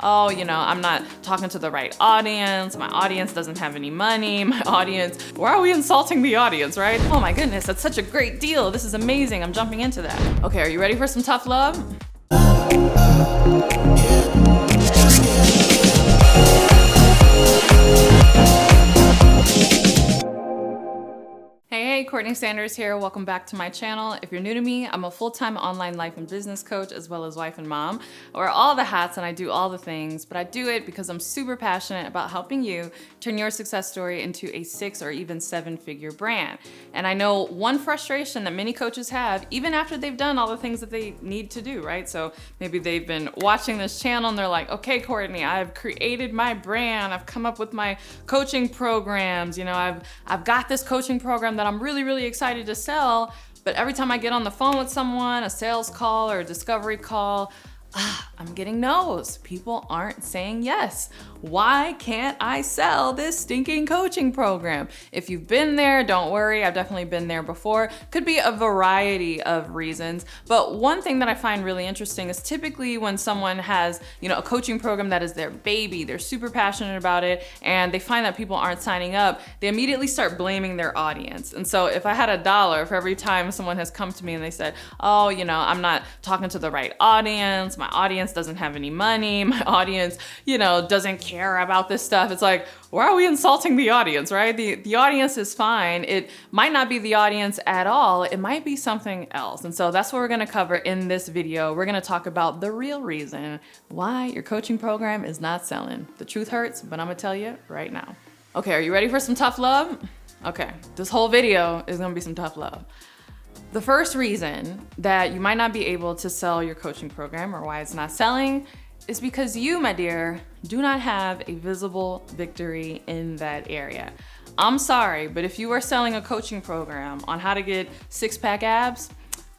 oh, I'm not talking to the right audience. My audience doesn't have any money. My audience, why are we insulting the audience, right? Oh my goodness, that's such a great deal. This is amazing. I'm jumping into that. Okay, are you ready for some tough love? Hey, CourtneyLSanders here. Welcome back to my channel. If you're new to me, I'm a full-time online life and business coach as well as wife and mom. I wear all the hats and I do all the things, but I do it because I'm super passionate about helping you turn your success story into a 6 or even 7-figure brand. And I know one frustration that many coaches have, even after they've done all the things that they need to do, right? So maybe they've been watching this channel and they're like, okay, Courtney, I've created my brand. I've come up with my coaching programs. I've got this coaching program that I'm really excited to sell, but every time I get on the phone with someone, a sales call or a discovery call, I'm getting no's. People aren't saying yes. Why can't I sell this stinking coaching program? If you've been there, don't worry. I've definitely been there before. Could be a variety of reasons, but one thing that I find really interesting is typically when someone has, a coaching program that is their baby, they're super passionate about it, and they find that people aren't signing up, they immediately start blaming their audience. And so if I had $1 for every time someone has come to me and they said, oh, I'm not talking to the right audience, my audience doesn't have any money, my audience, doesn't care about this stuff. It's like, why are we insulting the audience, right? The audience is fine. It might not be the audience at all. It might be something else. And so that's what we're gonna cover in this video. We're gonna talk about the real reason why your coaching program is not selling. The truth hurts, but I'm gonna tell you right now. Okay, are you ready for some tough love? Okay, this whole video is gonna be some tough love. The first reason that you might not be able to sell your coaching program or why it's not selling is because you, my dear, do not have a visible victory in that area. I'm sorry, but if you are selling a coaching program on how to get six-pack abs,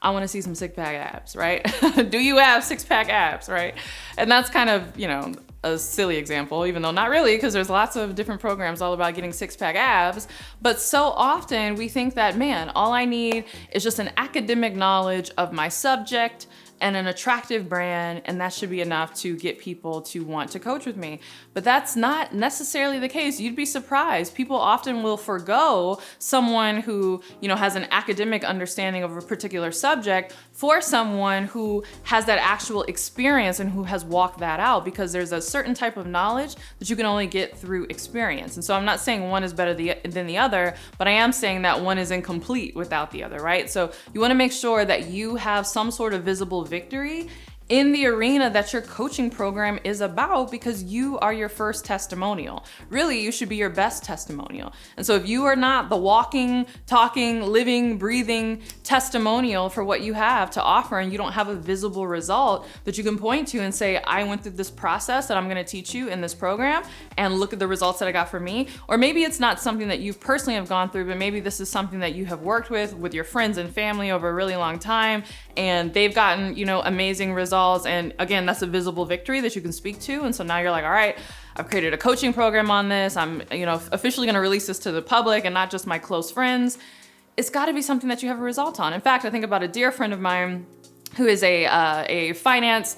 I wanna see some six-pack abs, right? Do you have six-pack abs, right? And that's kind of, a silly example, even though not really, because there's lots of different programs all about getting six-pack abs. But so often we think that, man, all I need is just an academic knowledge of my subject and an attractive brand, and that should be enough to get people to want to coach with me. But that's not necessarily the case. You'd be surprised. People often will forgo someone who, has an academic understanding of a particular subject for someone who has that actual experience and who has walked that out, because there's a certain type of knowledge that you can only get through experience. And so I'm not saying one is better than the other, but I am saying that one is incomplete without the other, right? So you wanna make sure that you have some sort of visible victory in the arena that your coaching program is about, because you are your first testimonial. Really, you should be your best testimonial. And so if you are not the walking, talking, living, breathing testimonial for what you have to offer, and you don't have a visible result that you can point to and say, I went through this process that I'm gonna teach you in this program, and look at the results that I got for me. Or maybe it's not something that you personally have gone through, but maybe this is something that you have worked with your friends and family over a really long time, and they've gotten, amazing results. And again, that's a visible victory that you can speak to. And so now you're like, all right, I've created a coaching program on this. I'm, officially gonna release this to the public and not just my close friends. It's gotta be something that you have a result on. In fact, I think about a dear friend of mine who is a finance,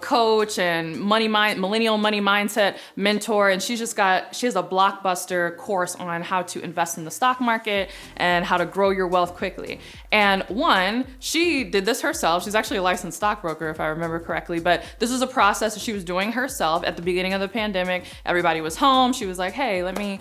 coach and millennial money mindset mentor. And she has a blockbuster course on how to invest in the stock market and how to grow your wealth quickly. And she did this herself. She's actually a licensed stockbroker, if I remember correctly, but this is a process that she was doing herself at the beginning of the pandemic. Everybody was home. She was like, hey, let me,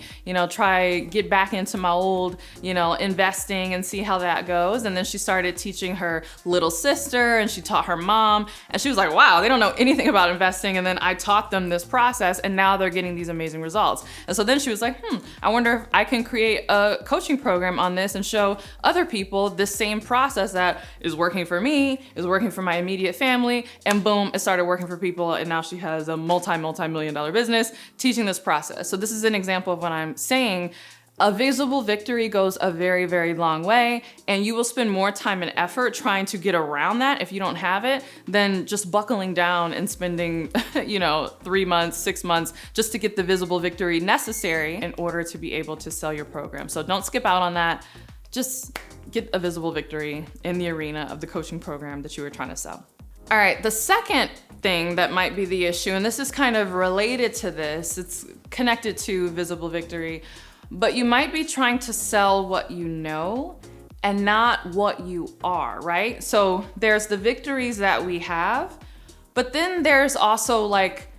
try get back into my old, investing and see how that goes. And then she started teaching her little sister, and she taught her mom, and she was like, wow, they don't know anything about investing. And then I taught them this process, and now they're getting these amazing results. And so then she was like, I wonder if I can create a coaching program on this and show other people this same process that is working for me, is working for my immediate family, and boom, it started working for people. And now she has a multi-million-dollar business teaching this process. So this is an example of what I'm saying. A visible victory goes a very, very long way, and you will spend more time and effort trying to get around that if you don't have it than just buckling down and spending, 3 months, 6 months just to get the visible victory necessary in order to be able to sell your program. So don't skip out on that. Just get a visible victory in the arena of the coaching program that you were trying to sell. All right, the second thing that might be the issue, and this is kind of related to this, it's connected to visible victory, but you might be trying to sell what you know and not what you are, right? So there's the victories that we have, but then there's also like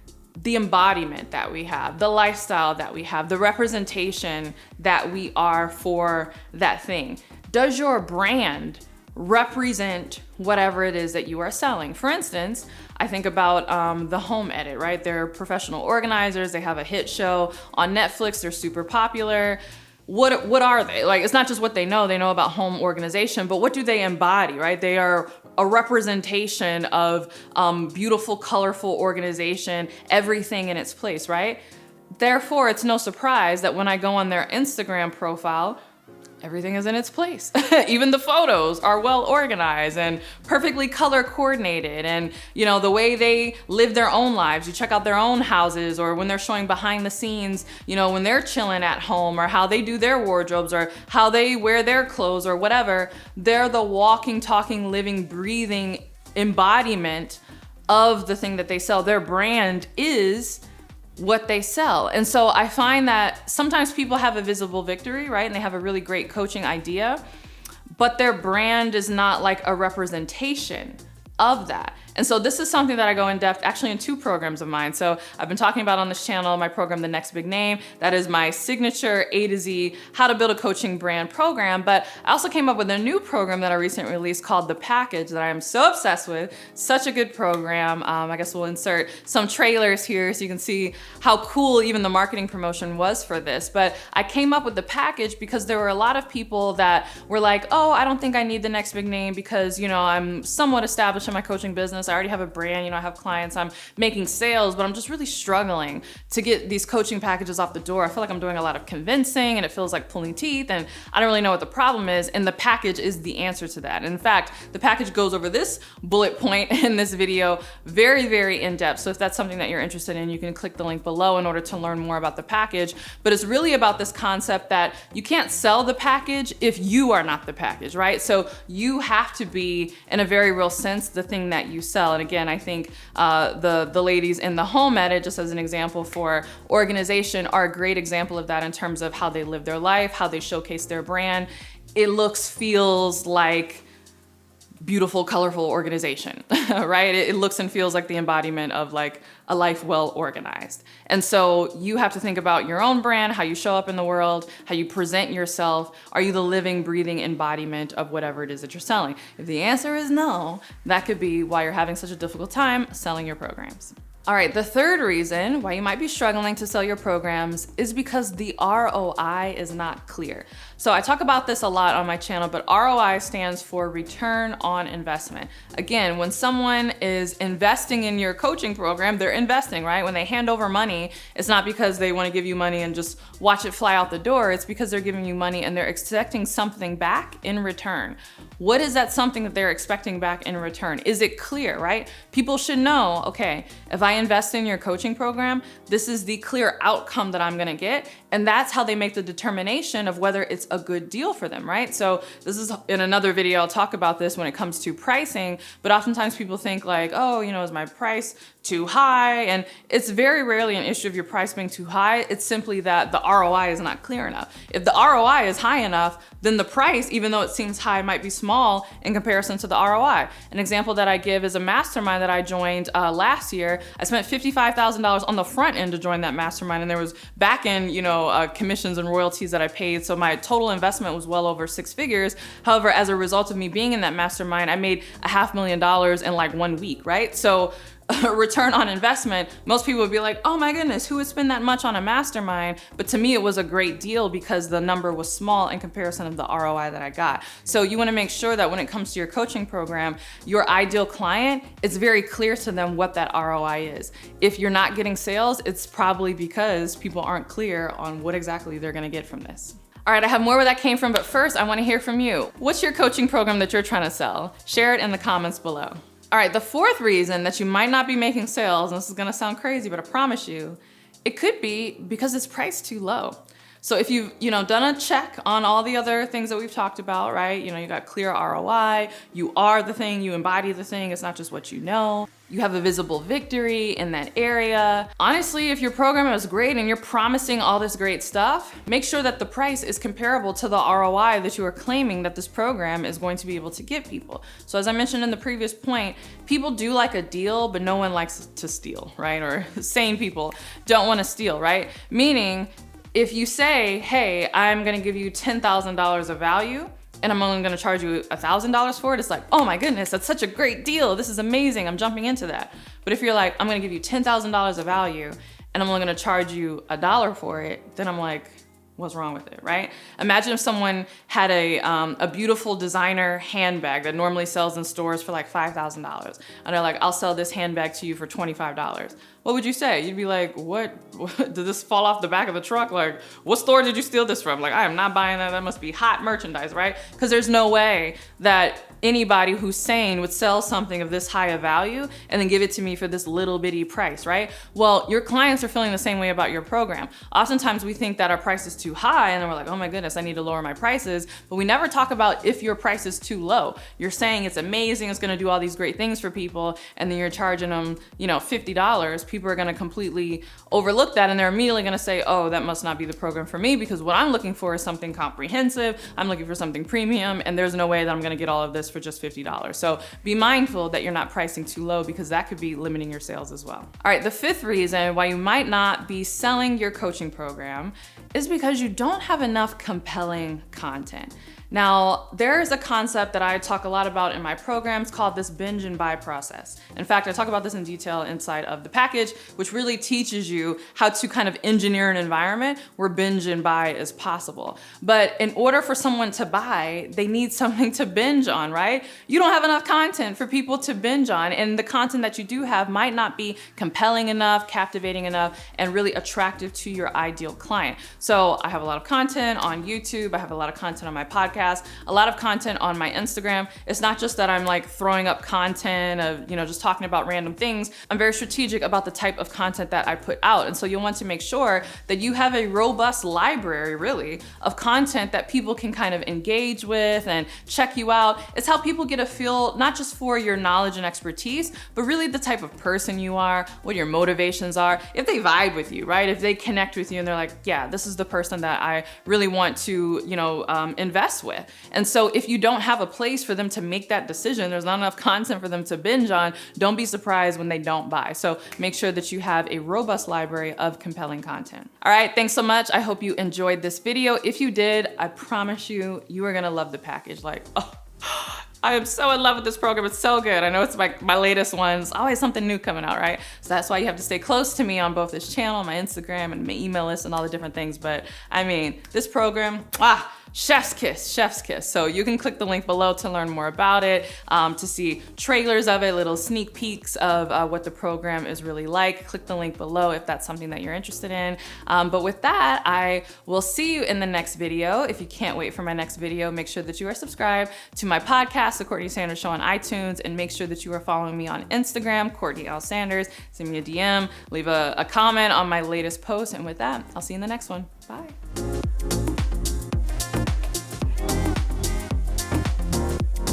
the embodiment that we have, the lifestyle that we have, the representation that we are for that thing. Does your brand represent whatever it is that you are selling? For instance, I think about the Home Edit, right? They're professional organizers. They have a hit show on Netflix. They're super popular. What are they? Like, it's not just what they know about home organization, but what do they embody, right? They are a representation of beautiful, colorful organization, everything in its place, right? Therefore, it's no surprise that when I go on their Instagram profile, everything is in its place. Even the photos are well organized and perfectly color coordinated. And the way they live their own lives, you check out their own houses, or when they're showing behind the scenes, when they're chilling at home, or how they do their wardrobes, or how they wear their clothes, or whatever. They're the walking, talking, living, breathing embodiment of the thing that they sell. Their brand is what they sell. And so I find that sometimes people have a visible victory, right? And they have a really great coaching idea, but their brand is not like a representation of that. And so this is something that I go in depth actually in 2 programs of mine. So I've been talking about on this channel, my program, The Next Big Name. That is my signature A to Z, how to build a coaching brand program. But I also came up with a new program that I recently released called The Package that I am so obsessed with. Such a good program. I guess we'll insert some trailers here so you can see how cool even the marketing promotion was for this. But I came up with The Package because there were a lot of people that were like, oh, I don't think I need The Next Big Name because, I'm somewhat established in my coaching business. I already have a brand, I have clients, I'm making sales, but I'm just really struggling to get these coaching packages off the door. I feel like I'm doing a lot of convincing and it feels like pulling teeth and I don't really know what the problem is. And the package is the answer to that. And in fact, the package goes over this bullet point in this video very, very in depth. So if that's something that you're interested in, you can click the link below in order to learn more about the package. But it's really about this concept that you can't sell the package if you are not the package, right? So you have to be, in a very real sense, the thing that you sell. And again, I think the ladies in the Home Edit, just as an example for organization, are a great example of that in terms of how they live their life, how they showcase their brand. It feels like beautiful, colorful organization, right? It looks and feels like the embodiment of like a life well organized. And so you have to think about your own brand, how you show up in the world, how you present yourself. Are you the living, breathing embodiment of whatever it is that you're selling? If the answer is no, that could be why you're having such a difficult time selling your programs. All right, the third reason why you might be struggling to sell your programs is because the ROI is not clear. So I talk about this a lot on my channel, but ROI stands for return on investment. Again, when someone is investing in your coaching program, they're investing, right? When they hand over money, it's not because they want to give you money and just watch it fly out the door. It's because they're giving you money and they're expecting something back in return. What is that something that they're expecting back in return? Is it clear, right? People should know, okay, if I invest in your coaching program, this is the clear outcome that I'm gonna get. And that's how they make the determination of whether it's a good deal for them, right? So this is in another video, I'll talk about this when it comes to pricing, but oftentimes people think like, oh, is my price too high? And it's very rarely an issue of your price being too high. It's simply that the ROI is not clear enough. If the ROI is high enough, then the price, even though it seems high, might be small in comparison to the ROI. An example that I give is a mastermind that I joined last year. I spent $55,000 on the front end to join that mastermind, and there was back end, commissions and royalties that I paid. So my total investment was well over 6 figures. However, as a result of me being in that mastermind, I made $500,000 in like 1 week, right? So return on investment, most people would be like, oh my goodness, who would spend that much on a mastermind? But to me, it was a great deal because the number was small in comparison of the ROI that I got. So you wanna make sure that when it comes to your coaching program, your ideal client, it's very clear to them what that ROI is. If you're not getting sales, it's probably because people aren't clear on what exactly they're gonna get from this. All right, I have more where that came from, but first I wanna hear from you. What's your coaching program that you're trying to sell? Share it in the comments below. All right, the fourth reason that you might not be making sales, and this is gonna sound crazy, but I promise you, it could be because it's priced too low. So if you've, done a check on all the other things that we've talked about, right? You got clear ROI, you are the thing, you embody the thing, it's not just what you know. You have a visible victory in that area. Honestly, if your program is great and you're promising all this great stuff, make sure that the price is comparable to the ROI that you are claiming that this program is going to be able to give people. So as I mentioned in the previous point, people do like a deal, but no one likes to steal, right? Or sane people don't want to steal, right? Meaning, if you say, hey, I'm gonna give you $10,000 of value, and I'm only gonna charge you $1,000 for it, it's like, oh my goodness, that's such a great deal. This is amazing, I'm jumping into that. But if you're like, I'm gonna give you $10,000 of value and I'm only gonna charge you $1 for it, then I'm like, what's wrong with it, right? Imagine if someone had a beautiful designer handbag that normally sells in stores for like $5,000. And they're like, I'll sell this handbag to you for $25. What would you say? You'd be like, what? Did this fall off the back of the truck? Like, what store did you steal this from? Like, I am not buying that. That must be hot merchandise, right? Because there's no way that anybody who's sane would sell something of this high of value and then give it to me for this little bitty price, right? Well, your clients are feeling the same way about your program. Oftentimes we think that our price is too high and then we're like, oh my goodness, I need to lower my prices. But we never talk about if your price is too low. You're saying it's amazing, it's gonna do all these great things for people, and then you're charging them, $50. People are gonna completely overlook that and they're immediately gonna say, oh, that must not be the program for me because what I'm looking for is something comprehensive, I'm looking for something premium, and there's no way that I'm gonna get all of this for just $50. So be mindful that you're not pricing too low because that could be limiting your sales as well. All right, the fifth reason why you might not be selling your coaching program is because you don't have enough compelling content. Now, there's a concept that I talk a lot about in my programs called this binge and buy process. In fact, I talk about this in detail inside of the package, which really teaches you how to kind of engineer an environment where binge and buy is possible. But in order for someone to buy, they need something to binge on, right? You don't have enough content for people to binge on, and the content that you do have might not be compelling enough, captivating enough, and really attractive to your ideal client. So I have a lot of content on YouTube, I have a lot of content on my podcast, a lot of content on my Instagram. It's not just that I'm like throwing up content of, just talking about random things. I'm very strategic about the type of content that I put out. And so you'll want to make sure that you have a robust library, really, of content that people can kind of engage with and check you out. It's how people get a feel, not just for your knowledge and expertise, but really the type of person you are, what your motivations are, if they vibe with you, right? If they connect with you and they're like, yeah, this is the person that I really want to, invest with. And so if you don't have a place for them to make that decision, there's not enough content for them to binge on, don't be surprised when they don't buy. So make sure that you have a robust library of compelling content. All right, thanks so much. I hope you enjoyed this video. If you did, I promise you are gonna love the package. Like, oh, I am so in love with this program. It's so good. I know it's like my latest one. There's always something new coming out, right? So that's why you have to stay close to me on both this channel, my Instagram, and my email list and all the different things. But I mean, this program, chef's kiss, chef's kiss. So you can click the link below to learn more about it, to see trailers of it, little sneak peeks of what the program is really like. Click the link below if that's something that you're interested in. But with that, I will see you in the next video. If you can't wait for my next video, make sure that you are subscribed to my podcast, The Courtney Sanders Show on iTunes, and make sure that you are following me on Instagram, CourtneyLSanders. Send me a DM, leave a comment on my latest post. And with that, I'll see you in the next one. Bye.